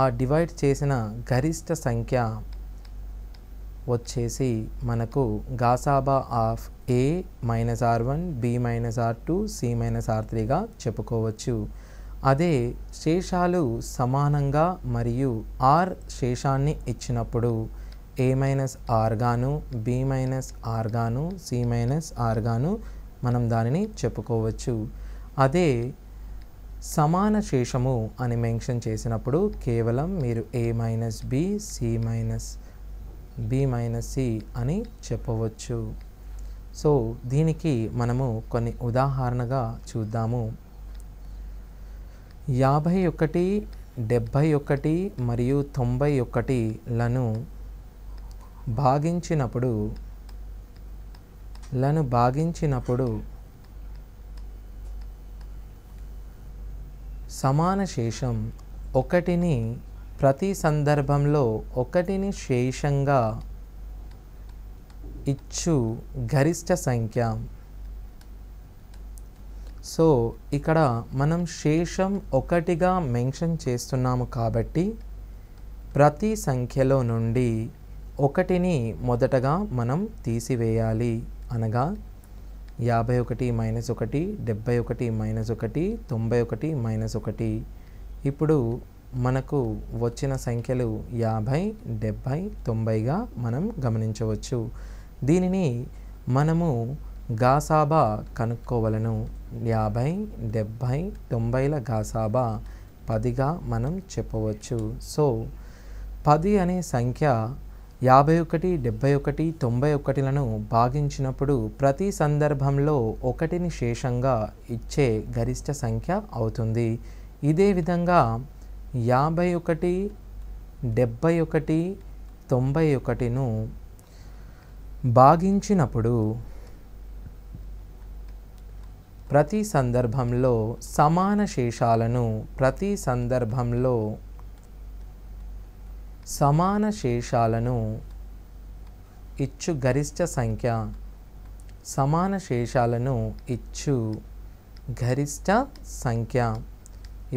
ఆ డివైడ్ చేసిన గరిష్ట సంఖ్య వచ్చేసి మనకు గాసాబా of A minus R1 B minus R2 C minus R3గా చెప్పుకోవచ్చు. అదే శేషాలు సమానంగా మరియు R శేషాన్ని ఇచ్చినప్పుడు A మైనస్ R గాను B మైనస్ R గాను C మైనస్ R గాను మనం దానిని చెప్పుకోవచ్చు. అదే సమాన శేషము అని మెన్షన్ చేసినప్పుడు కేవలం మీరు A minus B C minus B minus C అని చెప్పవచ్చు. సో దీనికి మనము కొన్ని ఉదాహరణగా చూద్దాము. 51, 71 మరియు 91లను భాగించినప్పుడు సమాన శేషం ఒకటిని ప్రతి సందర్భంలో ఒకటిని శేషంగా ఇచ్చు గరిష్ట సంఖ్య. సో ఇక్కడ మనం శేషం ఒకటిగా మెన్షన్ చేస్తున్నాము కాబట్టి ప్రతి సంఖ్యలో నుండి ఒకటిని మొదటగా మనం తీసివేయాలి. అనగా 51 మైనస్ 1, 71 మైనస్ 1, 91 మైనస్ 1. ఇప్పుడు మనకు వచ్చిన సంఖ్యలు 50, 70, 90గా మనం గమనించవచ్చు. దీనిని మనము గాసాబా కనుక్కోవలను. 50, 70, 90ల గాసాబా 10గా మనం చెప్పవచ్చు. సో 10 అనే సంఖ్య 51, 71, 91లను భాగించినప్పుడు ప్రతి సందర్భంలో ఒకటిని శేషంగా ఇచ్చే గరిష్ట సంఖ్య అవుతుంది. ఇదే విధంగా 51, 71, 91ను భాగించినప్పుడు ప్రతి సందర్భంలో సమాన శేషాలను ఇచ్చు గరిష్ట సంఖ్య, సమాన శేషాలను ఇచ్చు గరిష్ట సంఖ్య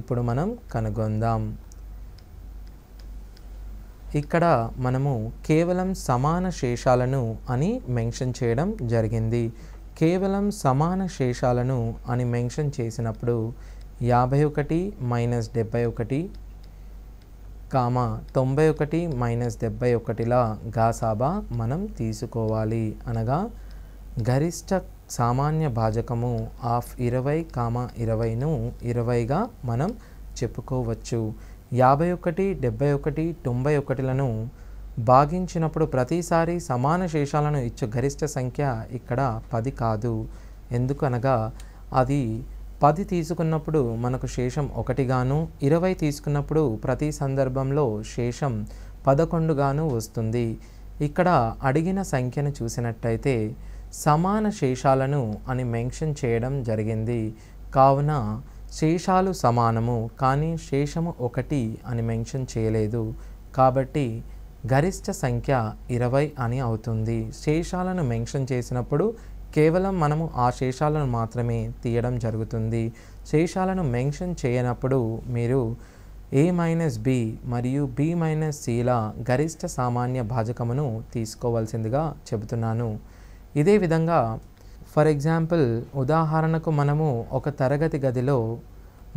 ఇప్పుడు మనం కనుగొందాం. ఇక్కడ మనము కేవలం సమాన శేషాలను అని మెన్షన్ చేయడం జరిగింది. కేవలం సమాన శేషాలను అని మెన్షన్ చేసినప్పుడు 51 మైనస్ 71, 91 మైనస్ 71ల గాసాబా మనం తీసుకోవాలి. అనగా గరిష్ట సామాన్య భాజకము ఆఫ్ 20, 20ను 20గా మనం చెప్పుకోవచ్చు. 51, 71, 91లను భాగించినప్పుడు ప్రతిసారి సమాన శేషాలను ఇచ్చే గరిష్ట సంఖ్య ఇక్కడ 10 కాదు. ఎందుకనగా అది 10 తీసుకున్నప్పుడు మనకు శేషం 1గాను, 20 తీసుకున్నప్పుడు ప్రతి సందర్భంలో శేషం 11గాను వస్తుంది. ఇక్కడ అడిగిన సంఖ్యను చూసినట్టయితే సమాన శేషాలను అని మెన్షన్ చేయడం జరిగింది. కావున శేషాలు సమానము కానీ శేషము 1 అని మెన్షన్ చేయలేదు. కాబట్టి గరిష్ట సంఖ్య 20 అని అవుతుంది. శేషాలను మెన్షన్ చేసినప్పుడు కేవలం మనము ఆ శేషాలను మాత్రమే తీయడం జరుగుతుంది. శేషాలను మెన్షన్ చేయనప్పుడు మీరు A మైనస్ B మరియు B మైనస్ Cల గరిష్ట సామాన్య భాజకమును తీసుకోవాల్సిందిగా చెబుతున్నాను. ఇదే విధంగా ఫర్ ఎగ్జాంపుల్ ఉదాహరణకు మనము ఒక తరగతి గదిలో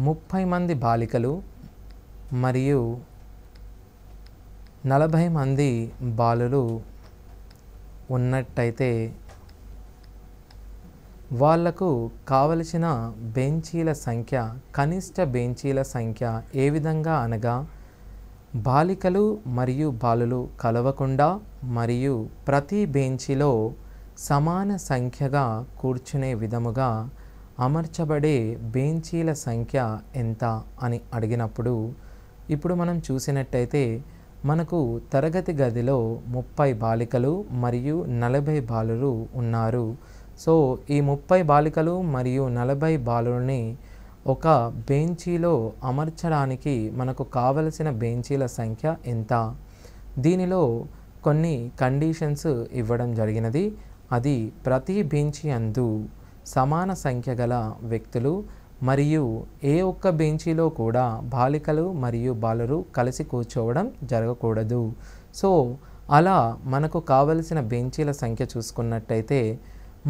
30 మంది బాలికలు మరియు 40 మంది బాలులు ఉన్నట్టయితే వాళ్లకు కావలసిన బెంచీల సంఖ్య, కనిష్ట బెంచీల సంఖ్య ఏ విధంగా అనగా బాలికలు మరియు బాలులు కలవకుండా మరియు ప్రతి బెంచీలో సమాన సంఖ్యగా కూర్చునే విధముగా అమర్చబడే బెంచీల సంఖ్య ఎంత అని అడిగినప్పుడు ఇప్పుడు మనం చూసినట్టయితే మనకు తరగతి గదిలో 30 బాలికలు మరియు 40 బాలురు ఉన్నారు. సో ఈ 30 బాలికలు మరియు 40 బాలుని ఒక బెంచీలో అమర్చడానికి మనకు కావలసిన బెంచీల సంఖ్య ఎంత? దీనిలో కొన్ని కండిషన్స్ ఇవ్వడం జరిగినది. అది ప్రతి బెంచి అందు సమాన సంఖ్య గల వ్యక్తులు మరియు ఏ ఒక్క బెంచీలో కూడా బాలికలు మరియు బాలురు కలిసి కూర్చోవడం జరగకూడదు. సో అలా మనకు కావలసిన బెంచీల సంఖ్య చూసుకున్నట్టయితే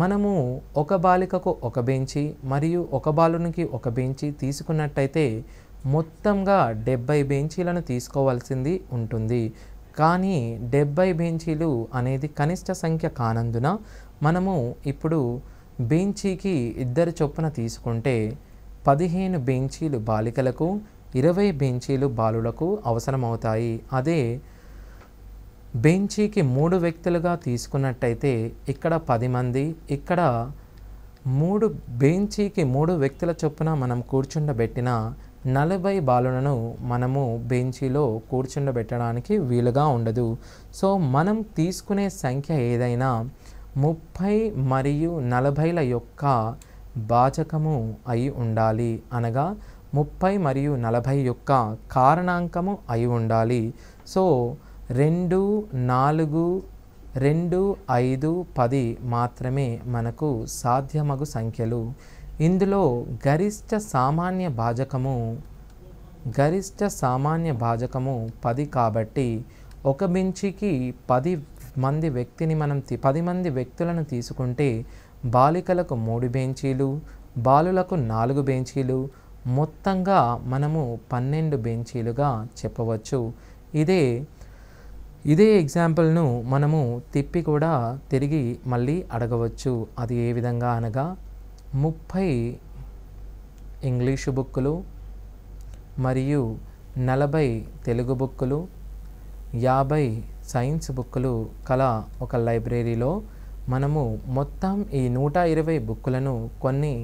మనము ఒక బాలికకు ఒక బెంచి మరియు ఒక బాలునికి ఒక బెంచి తీసుకున్నట్టయితే మొత్తంగా 70 బెంచీలను తీసుకోవాల్సింది ఉంటుంది. కానీ 70 బెంచీలు అనేది కనిష్ట సంఖ్య కానందున మనము ఇప్పుడు బెంచీకి 2 చొప్పున తీసుకుంటే 15 బెంచీలు బాలికలకు 20 బెంచీలు బాలులకు అవసరమవుతాయి. అదే బెంచీకి 3 వ్యక్తులుగా తీసుకున్నట్టయితే ఇక్కడ 10 మంది, ఇక్కడ 3 బెంచీకి 3 వ్యక్తుల చొప్పున మనం కూర్చుండబెట్టిన 40 బాలులను మనము బెంచీలో కూర్చుండబెట్టడానికి వీలుగా ఉండదు. సో మనం తీసుకునే సంఖ్య ఏదైనా 30 మరియు 40ల యొక్క భాజకము అయి ఉండాలి. అనగా 30 మరియు 40 యొక్క కారణాంకము అయి ఉండాలి. సో 2, 4, 2, 5, 10 మాత్రమే మనకు సాధ్యమగు సంఖ్యలు. ఇందులో గరిష్ట సామాన్య భాజకము 10 కాబట్టి ఒక బెంచికి 10 మంది వ్యక్తులను తీసుకుంటే బాలికలకు 3 బెంచీలు, బాలులకు 4 బెంచీలు, మొత్తంగా మనము 12 బెంచీలుగా చెప్పవచ్చు. ఇదే ఎగ్జాంపుల్ను మనము తిప్పి కూడా తిరిగి మళ్ళీ అడగవచ్చు. అది ఏ విధంగా అనగా 30 ఇంగ్లీషు బుక్కులు మరియు 40 తెలుగు బుక్కులు, 50 సైన్స్ బుక్కులు కల ఒక లైబ్రరీలో మనము మొత్తం ఈ 120 బుక్కులను కొన్ని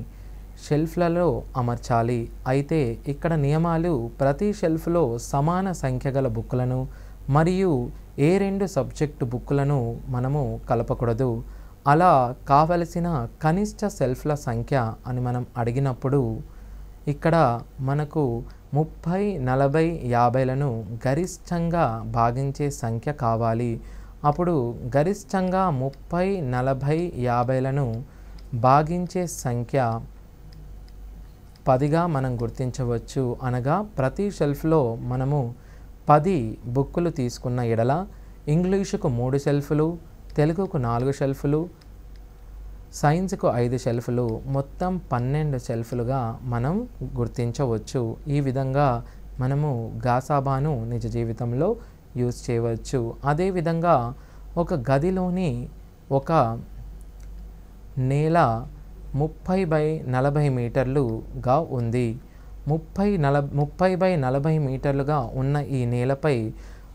షెల్ఫ్లలో అమర్చాలి. అయితే ఇక్కడ నియమాలు ప్రతి షెల్ఫ్లో సమాన సంఖ్య గల బుక్కులను మరియు ఏ 2 సబ్జెక్టు బుక్కులను మనము కలపకూడదు. అలా కావలసిన కనిష్ట షెల్ఫ్ల సంఖ్య అని మనం అడిగినప్పుడు ఇక్కడ మనకు 30, 40, 50లను గరిష్టంగా భాగించే సంఖ్య కావాలి. అప్పుడు గరిష్టంగా 30, 40, 50లను భాగించే సంఖ్య 10గా మనం గుర్తించవచ్చు. అనగా ప్రతి షెల్ఫ్లో మనము 10 బుక్కులు తీసుకున్న ఎడల ఇంగ్లీషుకు 3 షెల్ఫ్లు, తెలుగుకు 4 షెల్ఫ్లు, సైన్స్కు 5 షెల్ఫ్లు, మొత్తం 12 షెల్ఫ్లుగా మనం గుర్తించవచ్చు. ఈ విధంగా మనము గాసాబాను నిజ జీవితంలో యూజ్ చేయవచ్చు. అదేవిధంగా ఒక గదిలోని ఒక నేల 30x40 మీటర్లుగా ఉంది. 30x40 మీటర్లుగా ఉన్న ఈ నేలపై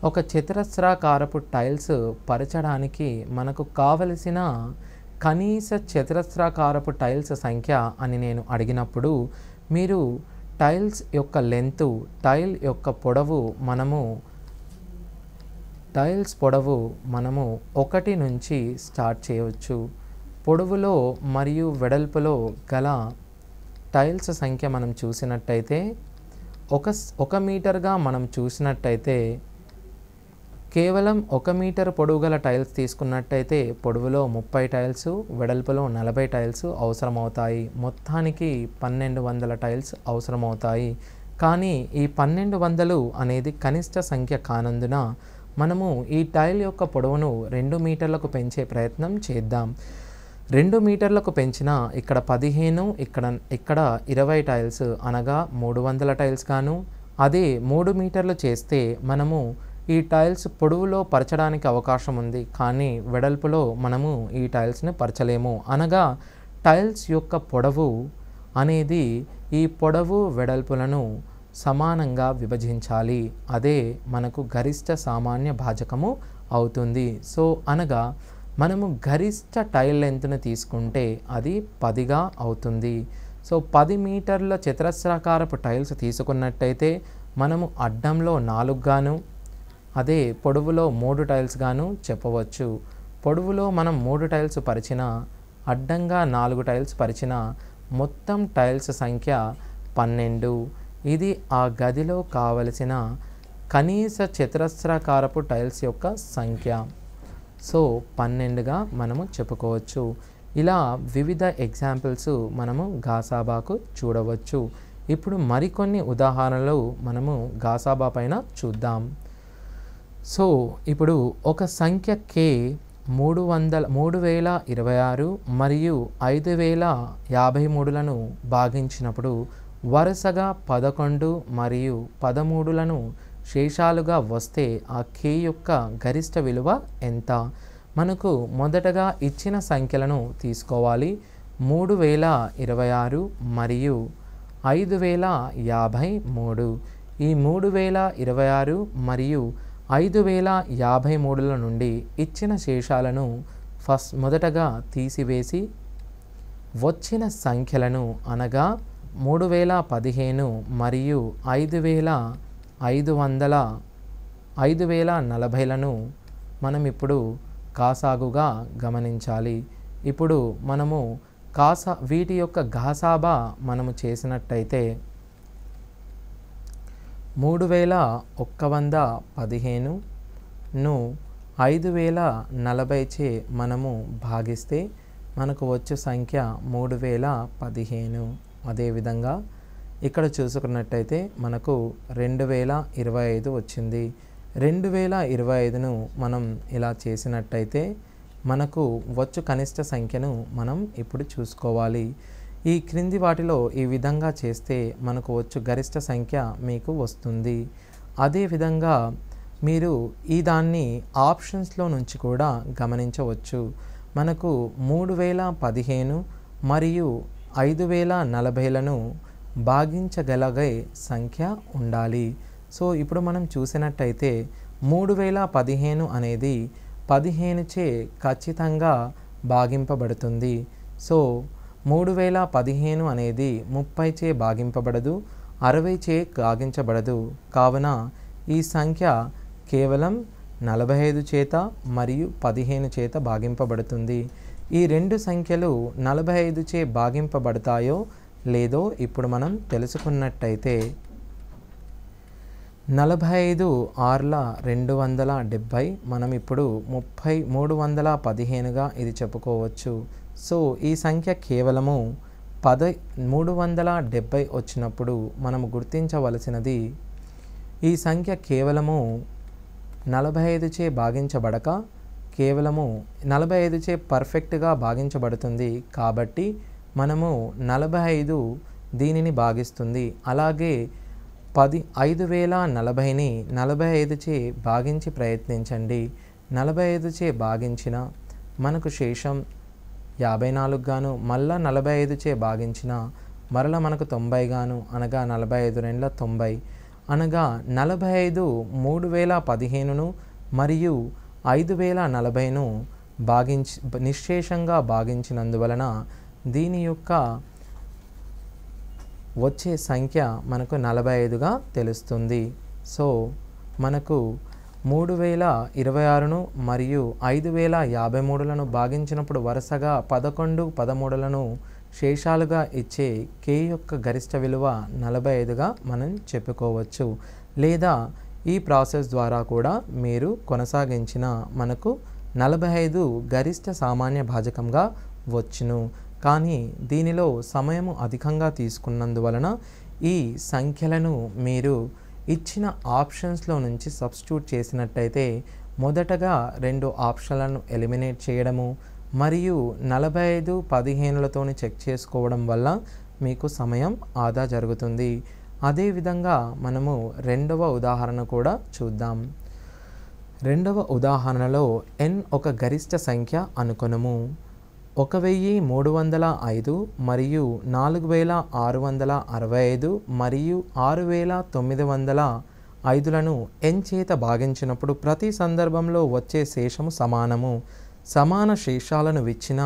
ఒక చతురస్రాకారపు టైల్స్ పరచడానికి మనకు కావలసిన కనీస చతురస్రాకారపు టైల్స్ సంఖ్య అని నేను అడిగినప్పుడు మీరు టైల్స్ యొక్క లెంత్, టైల్ యొక్క పొడవు మనము 1 నుంచి స్టార్ట్ చేయవచ్చు. పొడవులో మరియు వెడల్పులో గల టైల్స్ సంఖ్య మనం చూసినట్టయితే 1 మీటర్గా మనం చూసినట్టయితే కేవలం 1 మీటర్ పొడవు గల టైల్స్ తీసుకున్నట్టయితే పొడవులో 30 టైల్స్, వెడల్పులో 40 టైల్స్ అవసరమవుతాయి. మొత్తానికి 1200 టైల్స్ అవసరమవుతాయి. కానీ ఈ 1200 అనేది కనిష్ట సంఖ్య కానందున మనము ఈ టైల్ యొక్క పొడవును 2 మీటర్లకు పెంచే ప్రయత్నం చేద్దాం. 2 మీటర్లకు పెంచిన ఇక్కడ 15, ఇక్కడ 20 టైల్స్ అనగా 300 టైల్స్ గాను. అదే 3 మీటర్లు చేస్తే మనము ఈ టైల్స్ పొడవులో పరచడానికి అవకాశం ఉంది, కానీ వెడల్పులో మనము ఈ టైల్స్ని పరచలేము. అనగా టైల్స్ యొక్క పొడవు అనేది ఈ పొడవు వెడల్పులను సమానంగా విభజించాలి. అదే మనకు గరిష్ట సామాన్య భాజకము అవుతుంది. సో అనగా మనము గరిష్ట టైల్ లెంత్ను తీసుకుంటే అది 10గా అవుతుంది. సో 10 మీటర్ల చతురస్రాకారపు టైల్స్ తీసుకున్నట్టయితే మనము అడ్డంలో 4 గాను, అదే పొడవులో 3 టైల్స్ గాను చెప్పవచ్చు. పొడవులో మనం 3 టైల్స్ పరిచిన, అడ్డంగా 4 టైల్స్ పరిచిన మొత్తం టైల్స్ సంఖ్య 12. ఇది ఆ గదిలో కావలసిన కనీస చతురస్రాకారపు టైల్స్ యొక్క సంఖ్య. సో 12గా మనము చెప్పుకోవచ్చు. ఇలా వివిధ ఎగ్జాంపుల్స్ మనము గాసాబాకు చూడవచ్చు. ఇప్పుడు మరికొన్ని ఉదాహరణలు మనము గాసాబా పైన చూద్దాం. సో ఇప్పుడు ఒక సంఖ్య k 3026 మరియు 5053లను భాగించినప్పుడు వరుసగా 11 మరియు 13లను శేషాలుగా వస్తే ఆ k యొక్క గరిష్ట విలువ ఎంత? మనకు మొదటగా ఇచ్చిన సంఖ్యలను తీసుకోవాలి. 3026 మరియు 5053. ఈ 3026 మరియు 5053ల నుండి ఇచ్చిన శేషాలను మొదటగా తీసివేసి వచ్చిన సంఖ్యలను అనగా 3015 మరియు 5040లను మనం ఇప్పుడు కాసాగుగా గమనించాలి. ఇప్పుడు మనము వీటి యొక్క గాసాబా మనము చేసినట్టయితే 3115ను 5040 చే మనము భాగిస్తే మనకు వచ్చే సంఖ్య 3015. అదేవిధంగా ఇక్కడ చూసుకున్నట్టయితే మనకు 2025 వచ్చింది. 2025ను మనం ఇలా చేసినట్టయితే మనకు వచ్చు కనిష్ట సంఖ్యను మనం ఇప్పుడు చూసుకోవాలి. ఈ క్రింది వాటిలో ఈ విధంగా చేస్తే మనకు వచ్చు గరిష్ట సంఖ్య మీకు వస్తుంది. అదేవిధంగా మీరు దాన్ని ఆప్షన్స్లో నుంచి కూడా గమనించవచ్చు. మనకు 3015 మరియు 5040లను భాగించగలిగే సంఖ్య ఉండాలి. సో ఇప్పుడు మనం చూసినట్టయితే 3015 అనేది 15 చే ఖచ్చితంగా భాగింపబడుతుంది. సో 3015 అనేది 30 చే భాగింపబడదు, 60 చే భాగించబడదు. కావున ఈ సంఖ్య కేవలం 45 చేత మరియు 15 చేత భాగింపబడుతుంది. ఈ రెండు సంఖ్యలు 45 చే భాగింపబడతాయో లేదో ఇప్పుడు మనం తెలుసుకున్నట్టయితే 45 6ల 270 మనం ఇప్పుడు 315గా ఇది చెప్పుకోవచ్చు. సో ఈ సంఖ్య కేవలము 370 వచ్చినప్పుడు మనము గుర్తించవలసినది ఈ సంఖ్య కేవలము 45 చే భాగించబడక కేవలము 45 చే పర్ఫెక్ట్గా భాగించబడుతుంది. కాబట్టి మనము 45 దీనిని భాగిస్తుంది. అలాగే 5040ని 45 చే భాగించి ప్రయత్నించండి. 45 చే భాగించిన మనకు శేషం 54 గాను, మళ్ళా 45 చే భాగించిన మరలా మనకు 90 గాను, అనగా 45 2 90, అనగా 45 3015ను మరియు 5040ను నిశ్శేషంగా భాగించినందువలన దీని యొక్క వచ్చే సంఖ్య మనకు 45గా తెలుస్తుంది. సో మనకు 3026ను మరియు 5053లను భాగించినప్పుడు వరుసగా 11 13లను శేషాలుగా ఇచ్చే k యొక్క గరిష్ట విలువ 45గా మనం చెప్పుకోవచ్చు. లేదా ఈ ప్రాసెస్ ద్వారా కూడా మీరు కొనసాగించిన మనకు 45 గరిష్ట సామాన్య భాజకంగా వచ్చును. కానీ దీనిలో సమయము అధికంగా తీసుకున్నందువలన ఈ సంఖ్యలను మీరు ఇచ్చిన ఆప్షన్స్లో నుంచి సబ్స్టిట్యూట్ చేసినట్టయితే మొదటగా 2 ఆప్షన్లను ఎలిమినేట్ చేయడము మరియు 45 15లతో చెక్ చేసుకోవడం వల్ల మీకు సమయం ఆదా జరుగుతుంది. అదేవిధంగా మనము రెండవ ఉదాహరణ కూడా చూద్దాం. రెండవ ఉదాహరణలో n ఒక గరిష్ట సంఖ్య అనుకొనుము. 1305 మరియు 4665 మరియు 6905లను n చేత భాగించినప్పుడు ప్రతి సందర్భంలో వచ్చే శేషము సమానము. సమాన శేషాలను ఇచ్చిన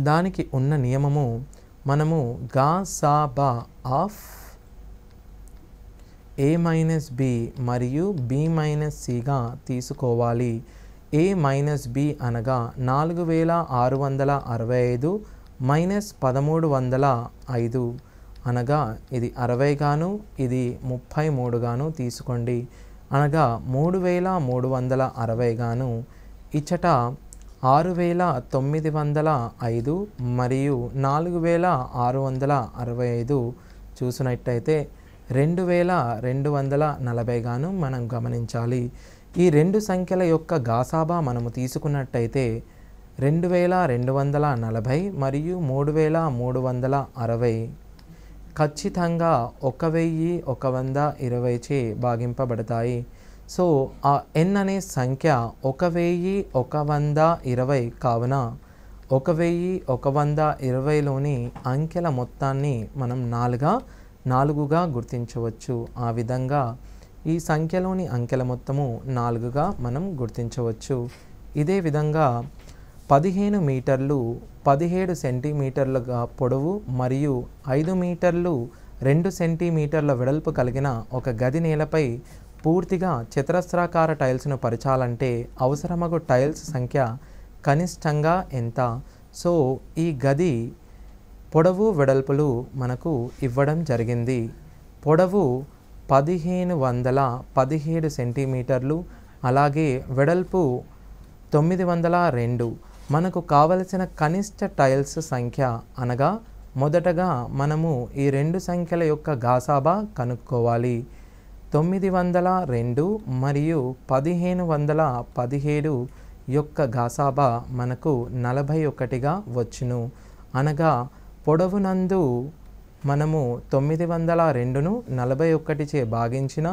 దానికి ఉన్న నియమము మనము గాసాబా ఆఫ్ a మైనస్ b మరియు b మైనస్ cగా తీసుకోవాలి. a మైనస్ b అనగా 4665 మైనస్ 1305 అనగా ఇది 60 గాను ఇది 33 గాను తీసుకోండి. అనగా 3360 గాను ఇచ్చట 6,905 మరియు 4,665 చూసినట్టయితే 2,240గాను మనం గమనించాలి. ఈ రెండు సంఖ్యల యొక్క గాసాబా మనము తీసుకున్నట్టయితే 2,240 మరియు 3,360 ఖచ్చితంగా 1,120 చే భాగింపబడతాయి. సో ఆ n అనే సంఖ్య 1,120 కావున 1,120లోని అంకెల మొత్తాన్ని మనం 4గా గుర్తించవచ్చు. ఆ విధంగా ఈ సంఖ్యలోని అంకెల మొత్తము 4గా మనం గుర్తించవచ్చు. ఇదే విధంగా 15 మీటర్లు 17 సెంటీమీటర్లుగా పొడవు మరియు 5 మీటర్లు 2 సెంటీమీటర్ల వెడల్పు కలిగిన ఒక గది నేలపై పూర్తిగా చతురస్రాకార టైల్స్ను పరచాలంటే అవసరమగు టైల్స్ సంఖ్య కనిష్టంగా ఎంత? సో ఈ గది పొడవు వెడల్పులు మనకు ఇవ్వడం జరిగింది. పొడవు 1517 సెంటీమీటర్లు, అలాగే వెడల్పు 902. మనకు కావలసిన కనిష్ట టైల్స్ సంఖ్య అనగా మొదటగా మనము ఈ రెండు సంఖ్యల యొక్క గాసాబా కనుక్కోవాలి. 902 మరియు 1517 యొక్క గాసాబా మనకు 41గా వచ్చును. అనగా పొడవునందు మనము 902ను 41 చే భాగించిన,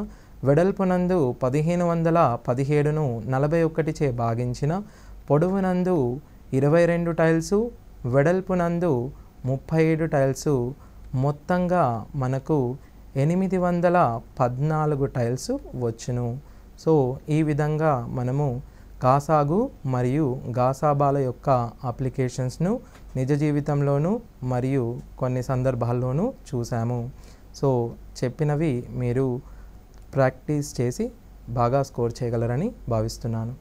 వెడల్పునందు 1517ను 41 చే భాగించిన, పొడవునందు 22 టైల్సు, వెడల్పునందు 37 టైల్సు, మొత్తంగా మనకు 814 టైల్స్ వచ్చును. సో ఈ విధంగా మనము కాసాగు మరియు గాసాబాల యొక్క అప్లికేషన్స్ను నిజ జీవితంలోనూ మరియు కొన్ని సందర్భాల్లోనూ చూసాము. సో చెప్పినవి మీరు ప్రాక్టీస్ చేసి బాగా స్కోర్ చేయగలరని భావిస్తున్నాను.